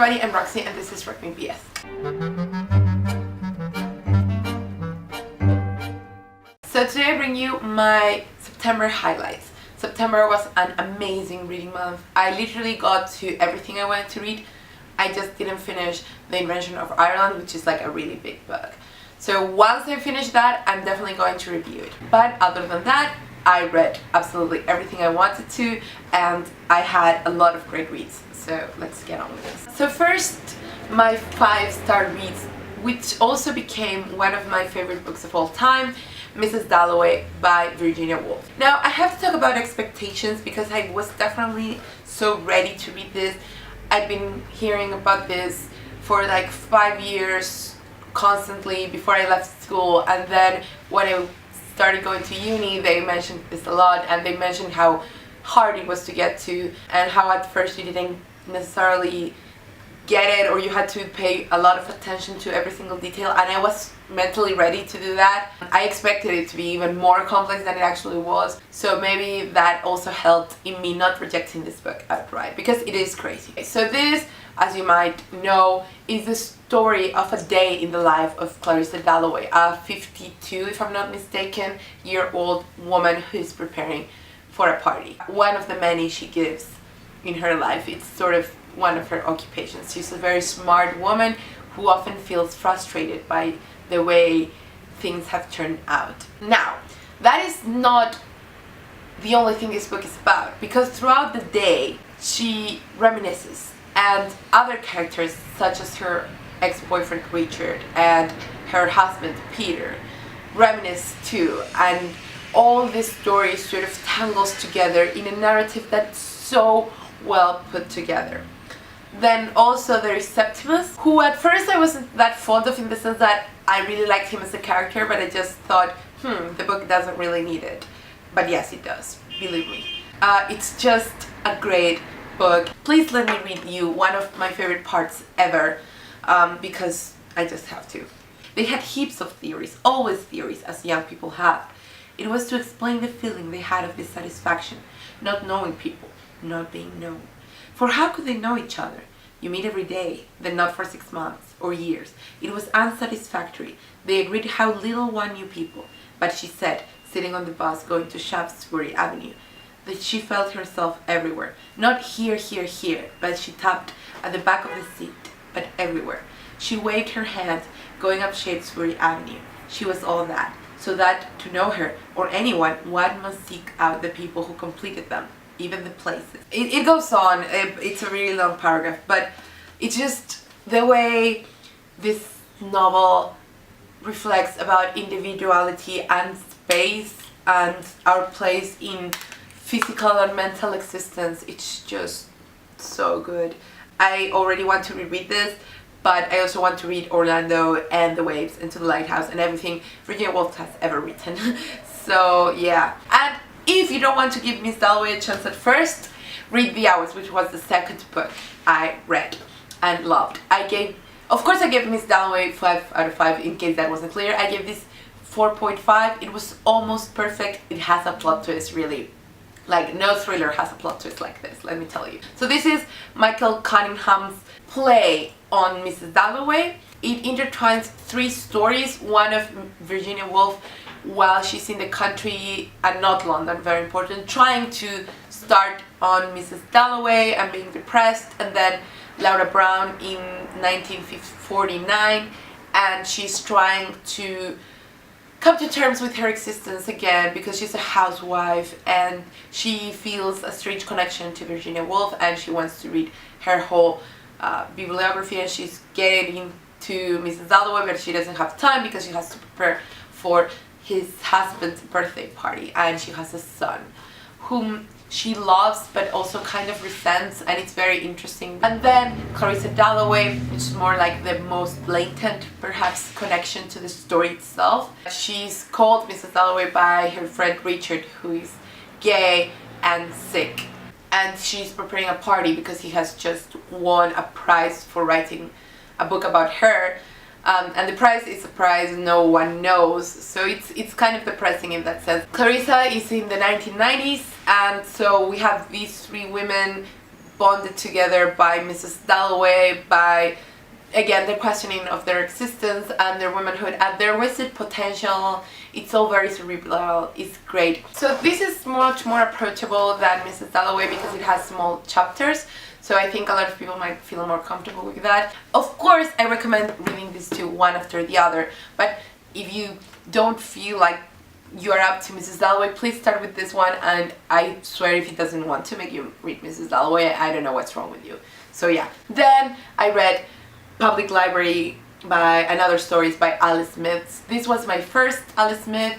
everybody, I'm Roxy and this is Rock Me BS. So today I bring you my September highlights. September was an amazing reading month. I literally got to everything I wanted to read. I just didn't finish The Invention of Ireland, which is like a really big book. So once I finish that, I'm definitely going to review it. But other than that, I read absolutely everything I wanted to, and I had a lot of great reads. So let's get on with this. So first, my 5-star reads, which also became one of my favorite books of all time, Mrs. Dalloway by Virginia Woolf. Now, I have to talk about expectations because I was definitely so ready to read this. I've been hearing about this for like 5 years constantly before I left school, and then when I started going to uni, they mentioned this a lot, and they mentioned how hard it was to get to and how at first you didn't necessarily get it, or you had to pay a lot of attention to every single detail, and I was mentally ready to do that. I expected it to be even more complex than it actually was, so maybe that also helped in me not rejecting this book outright, because it is crazy. So this, as you might know, is the story of a day in the life of Clarissa Dalloway, a 52, if I'm not mistaken, year-old woman who is preparing for a party. One of the many she gives in her life. It's sort of one of her occupations. She's a very smart woman who often feels frustrated by the way things have turned out. Now, that is not the only thing this book is about, because throughout the day she reminisces, and other characters such as her ex-boyfriend Richard and her husband Peter reminisce too, and all this story sort of tangles together in a narrative that's so well put together. Then also there is Septimus, who at first I wasn't that fond of, in the sense that I really liked him as a character, but I just thought, the book doesn't really need it. But yes, it does, believe me. It's just a great book. Please let me read you one of my favorite parts ever, because I just have to. They had heaps of theories, always theories, as young people have. It was to explain the feeling they had of dissatisfaction, not knowing people, not being known. For how could they know each other? You meet every day, then not for 6 months or years. It was unsatisfactory. They agreed how little one knew people. But she said, sitting on the bus going to Shaftesbury Avenue, that she felt herself everywhere. Not here, here, here, but she tapped at the back of the seat, but everywhere. She waved her hand going up Shaftesbury Avenue. She was all that. So that to know her, or anyone, one must seek out the people who completed them, even the places. It goes on, it's a really long paragraph, but it's just the way this novel reflects about individuality and space and our place in physical and mental existence. It's just so good. I already want to reread this, but I also want to read Orlando and The Waves, Into the Lighthouse, and everything Virginia Woolf has ever written. So yeah. And if you don't want to give Miss Dalloway a chance at first, read The Hours, which was the second book I read and loved. Of course I gave Miss Dalloway 5 out of 5, in case that wasn't clear. I gave this 4.5. It was almost perfect. It has a plot twist, really. Like, no thriller has a plot twist like this, let me tell you. So this is Michael Cunningham's play on Mrs. Dalloway. It intertwines 3 stories, one of Virginia Woolf while she's in the country and not London, very important, trying to start on Mrs. Dalloway and being depressed, and then Laura Brown in 1949, and she's trying to come to terms with her existence again because she's a housewife and she feels a strange connection to Virginia Woolf, and she wants to read her whole bibliography, and she's getting into Mrs. Dalloway, but she doesn't have time because she has to prepare for his husband's birthday party, and she has a son whom she loves but also kind of resents, and it's very interesting. And then Clarissa Dalloway, which is more like the most blatant perhaps connection to the story itself. She's called Mrs. Dalloway by her friend Richard, who is gay and sick, and she's preparing a party because he has just won a prize for writing a book about her. And the prize is a prize no one knows, so it's kind of depressing in that sense. Clarissa is in the 1990s, and so we have these 3 women bonded together by Mrs. Dalloway, by again the questioning of their existence and their womanhood and their wasted potential. It's all very cerebral, it's great. So this is much more approachable than Mrs. Dalloway because it has small chapters, so I think a lot of people might feel more comfortable with that. Of course, I recommend reading these two one after the other, but if you don't feel like you are up to Mrs. Dalloway, please start with this one, and I swear if it doesn't want to make you read Mrs. Dalloway, I don't know what's wrong with you. So yeah. Then I read Public Library by Another Stories by Alice Smith. This was my first Alice Smith,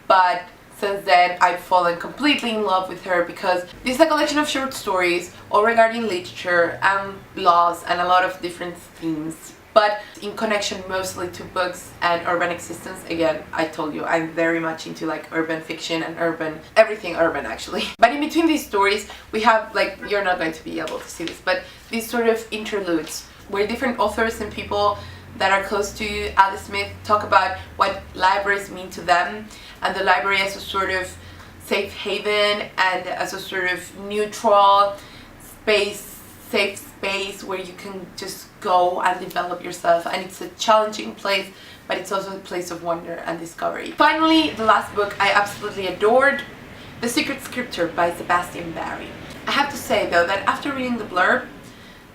but since then I've fallen completely in love with her because this is a collection of short stories all regarding literature and laws and a lot of different themes, but in connection mostly to books and urban existence. Again, I told you I'm very much into like urban fiction and urban, everything urban actually. But in between these stories we have, like, you're not going to be able to see this, but these sort of interludes where different authors and people that are close to Alice Smith talk about what libraries mean to them, and the library as a sort of safe haven and as a sort of neutral space, safe space where you can just go and develop yourself, and it's a challenging place, but it's also a place of wonder and discovery. Finally, the last book I absolutely adored, The Secret Scripture by Sebastian Barry. I have to say though that after reading the blurb,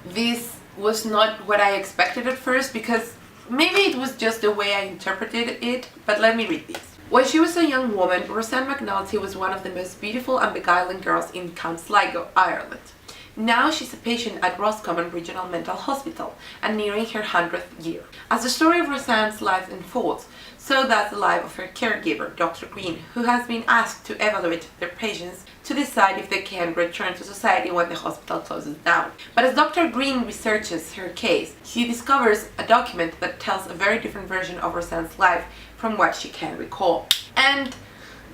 this was not what I expected at first, because maybe it was just the way I interpreted it, but let me read this. When she was a young woman, Roseanne McNulty was one of the most beautiful and beguiling girls in County Sligo, Ireland. Now she's a patient at Roscommon Regional Mental Hospital and nearing her 100th year. As the story of Roseanne's life unfolds, so does the life of her caregiver, Dr. Green, who has been asked to evaluate their patients to decide if they can return to society when the hospital closes down. But as Dr. Green researches her case, he discovers a document that tells a very different version of Roseanne's life from what she can recall. And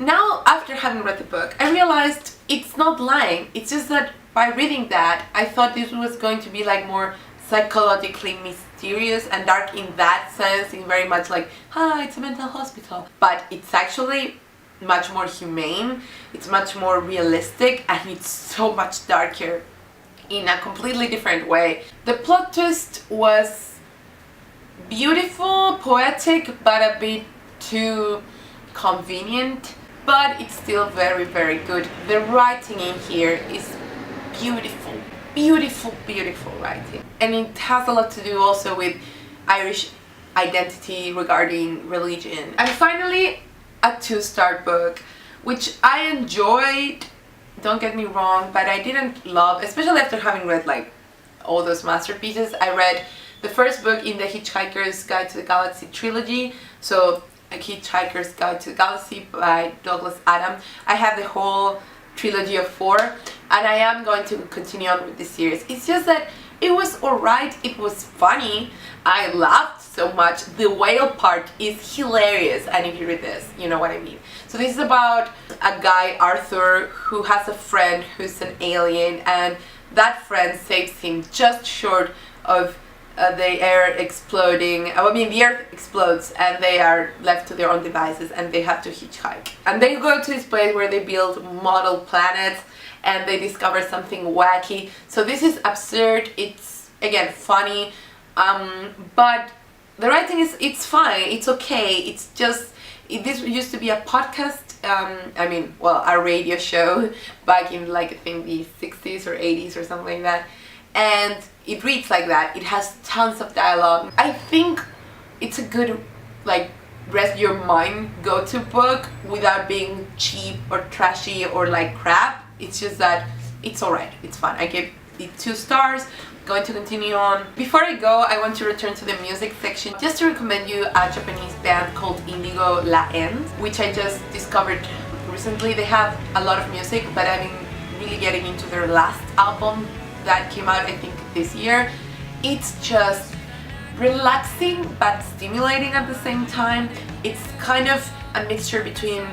now, after having read the book, I realized it's not lying. It's just that by reading that, I thought this was going to be like more psychologically mysterious and dark in that sense, in very much like, it's a mental hospital. But it's actually much more humane, it's much more realistic, and it's so much darker in a completely different way. The plot twist was beautiful, poetic, but a bit too convenient, but it's still very, very good. The writing in here is beautiful, beautiful, beautiful writing, and it has a lot to do also with Irish identity regarding religion. And finally, a 2-star book, which I enjoyed, don't get me wrong, but I didn't love, especially after having read like all those masterpieces. I read the first book in the Hitchhikers Guide to the Galaxy trilogy, so A Hitchhiker's Guide to the Galaxy by Douglas Adams. I have the whole trilogy of 4, and I am going to continue on with this series. It's just that it was alright, it was funny, I laughed so much. The whale part is hilarious, and if you read this, you know what I mean. So this is about a guy, Arthur, who has a friend who's an alien, and that friend saves him just short of the air exploding. I mean, the earth explodes and they are left to their own devices and they have to hitchhike. And they go to this place where they build model planets and they discover something wacky. So this is absurd, it's again funny, but the writing is, it's fine, it's okay, it's just, this used to be a podcast, I mean, well, a radio show back in like I think the 60s or 80s or something like that, and it reads like that. It has tons of dialogue. I think it's a good like rest your mind go-to book without being cheap or trashy or like crap. It's just that it's alright, it's fun. I give it 2 stars. Going to continue on. Before I go, I want to return to the music section just to recommend you a Japanese band called Indigo La End, which I just discovered recently. They have a lot of music, but I've been really getting into their last album that came out I think this year. It's just relaxing but stimulating at the same time. It's kind of a mixture between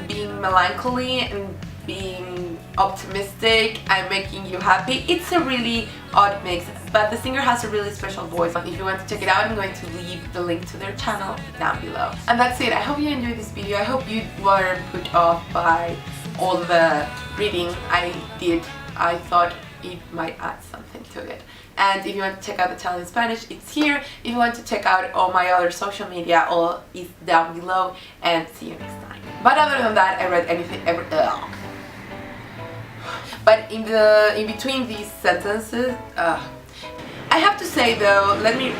being melancholy and being optimistic and making you happy. It's a really odd mix, but the singer has a really special voice. If you want to check it out, I'm going to leave the link to their channel down below. And that's it. I hope you enjoyed this video. I hope you weren't put off by all the reading I did. I thought it might add something to it. And if you want to check out the channel in Spanish, it's here. If you want to check out all my other social media, all is down below. And see you next time. But other than that, I read anything, but in between these sentences, I have to say though, let me